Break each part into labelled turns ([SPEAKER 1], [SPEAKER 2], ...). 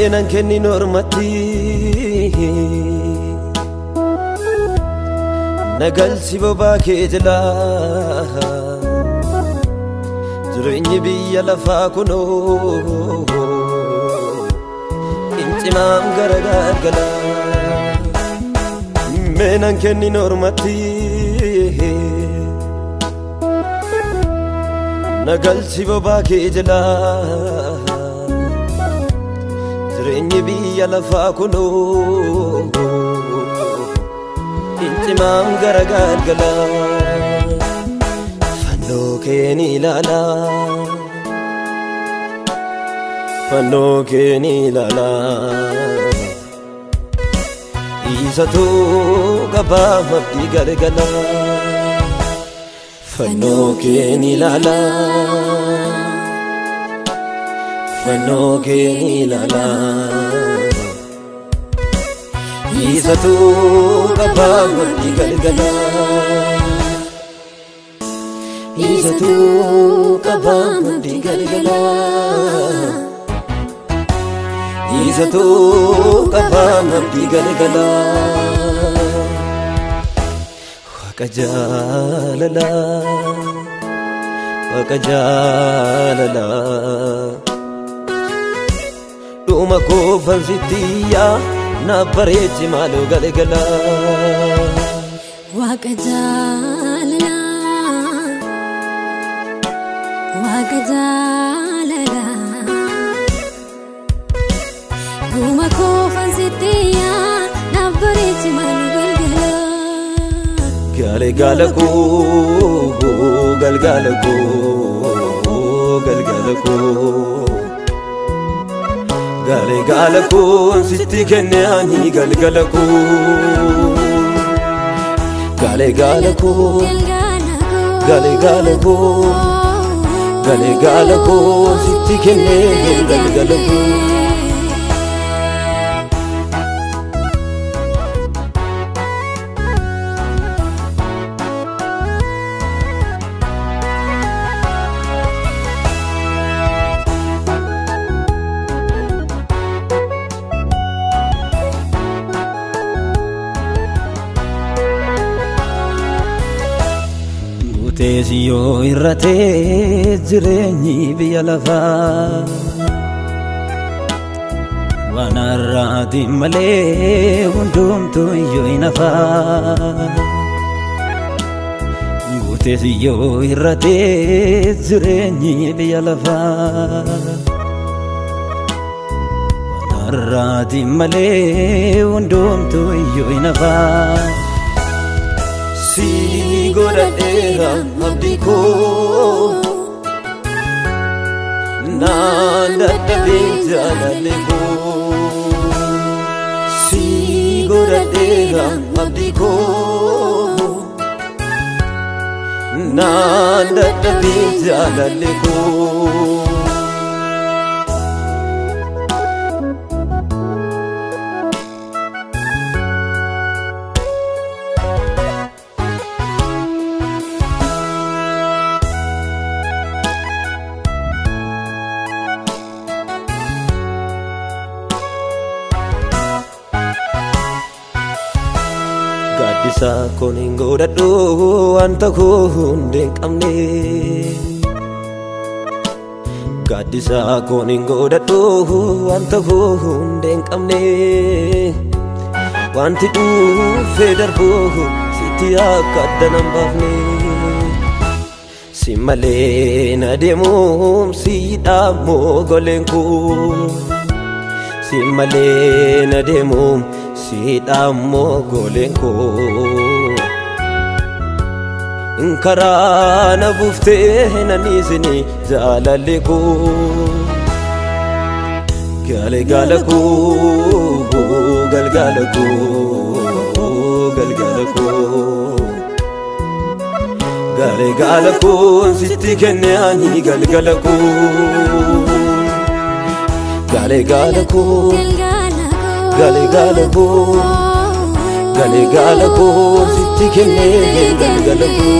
[SPEAKER 1] Menan kenni normati nagalsi boba kejla Jireenyi biyya lafaa kuno Intimam garagalgala Menan kenni normati nagalsi boba kejla Jireenyi biyya lafaa kuno Intimam garagalgala Fannoo keeni ilaala Fannoo keeni ilaala Isatu gabaa mabdii gargala Fannoo keeni ilaala Fannoo keeni ilaala Isatu gabaa mabdii gargala Isatu gabaa mabdii gargala Isatu gabaa mabdii gargala Waaqa jaalala Waaqa jaalala Dhuma koofan sittiyaa na bareechi maaloo galgala
[SPEAKER 2] Waaqa jaalala Waaqa jaalala Dhuma koofan sittiyaa na bareechi maaloo galgala
[SPEAKER 1] Galgala koo galgala koo galgala koo Galgala koo sitti kenne ani galgala koo Galgala koo Galgala koo Galgala koo sitti kenne galgala koo Teesiyo irratee jireenyi biyya lafaa waan har'aatiin malee hundumtuu iyyuu hin hafaa Teesiyo irratee jireenyi biyya lafaa waan har'aatiin malee hundumtuu iyyuu hin hafaa Si godhadheera abdii koo naan dadhabee jaalallee koo Si godhadheera abdii koo naan dadhabee jaalallee koo Gaddisa konin godhadhu wanta koo hundeen qabne Gaddisa konin godhadhu wanta koo hundeen qabne Wanti dhufee darbu sitti akka addan hin baafne Si malee na deemuun siidhaa moogoleen koo Si malee na deemuun siidhaa moogoleen koo Karaa na buuftee nanisini jaalallee koo Galgala koo galgala koo galgala koo Galgala koo sitti kenne ani galgala koo Galgala koo Galgala koo Galgala koo sitti kenne galgala koo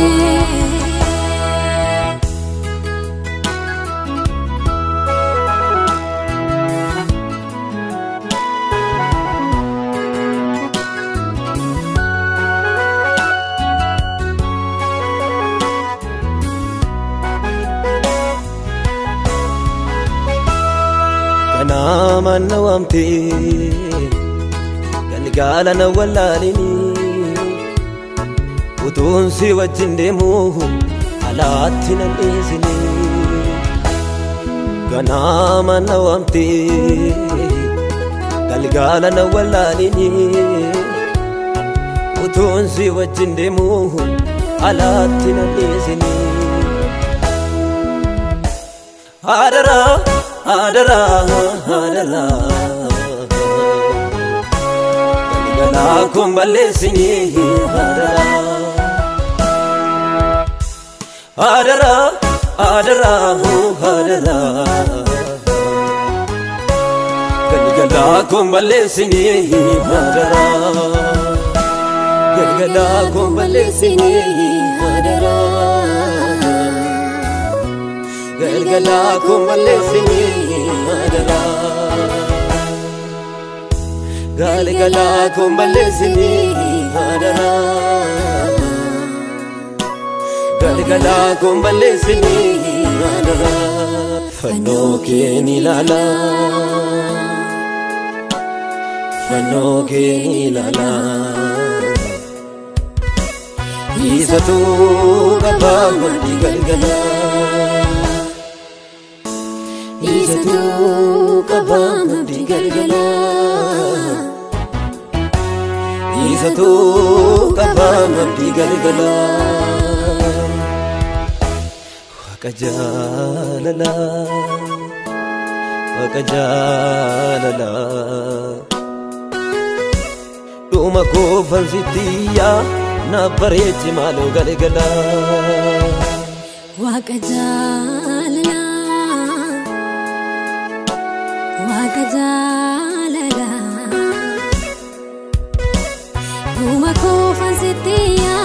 [SPEAKER 1] man nawamte galgala na wallalini utun si wajjin deemu alaatti nan dhiisini ganama nawamte galgala na wallalini utun si wajjin deemu alaatti nan dhiisini adara adara adara galgala kun balleessini adara adara adara galgala kun balleessini adara galgala kun balleessini adara galgala kun balleessini adara galgala kun balleessini adara galgala kun balleessini adara fannoo keen ilaala fannoo keen ilaala isatu qaba maddi galgala isatu qaba maddi galgala isatu qaba maddi galgala waqajalala waqajalala duma kofan sitiya na bareechi maalo galgala
[SPEAKER 2] waqajalala waqajalala duma kofan sitiya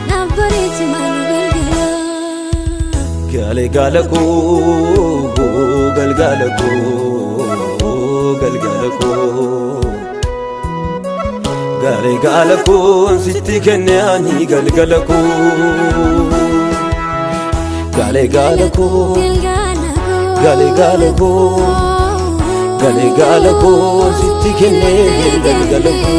[SPEAKER 2] na bareechi maalo galgala
[SPEAKER 1] galgala ko galgala ko galgala ko galgala ko sitti kennaani galgala ko galgala ko galgala ko galgala ko sitti kennaani galgala ko